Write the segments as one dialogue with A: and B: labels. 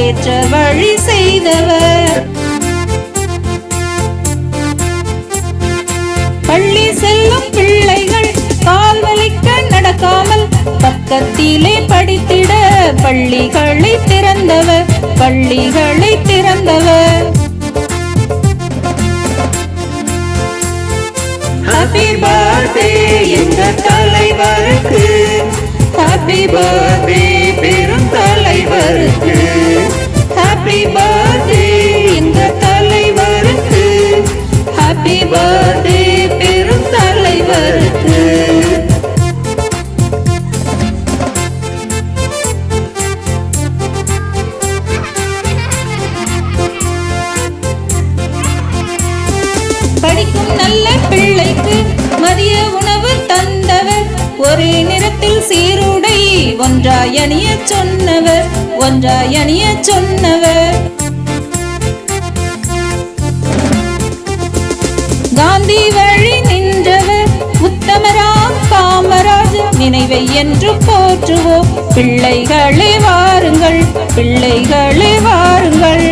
A: ஏற்ற வழி செய்தவர். பள்ளி செல்லும் பிள்ளைகள் கால் வலிக்க நடக்காமல் பக்கத்திலே படித்திட பள்ளிகளை திறந்தவர், பள்ளிகளை திறந்தவர்.
B: ஹாப்பி பர்த்டே எங்க தலைவருக்கு, ஹாப்பி பர்த்டே பெரும் தலைவருக்கு,
A: ஹாப்பி பர்த்டே எங்க தலைவருக்கு, ஹாப்பி பர்த்டே பெரும் தலைவருக்கு. படிக்கும் நல்ல பிள்ளைக்கு மதிய உணவு தந்தவர், ஒரே நிறத்தில் சீருடை ஒன்றாய் அணிய சொன்னவர், ஒன்றாய் அணிய சொன்னவர். காந்தி வழி நின்றவர் உத்தமராம் காமராஜ் நினைவை என்று போற்றுவோம். பிள்ளைகளே வாருங்கள், பிள்ளைகளே வாருங்கள்.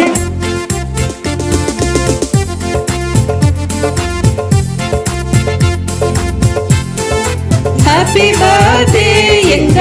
B: ஹாப்பி பர்த்டே எங்க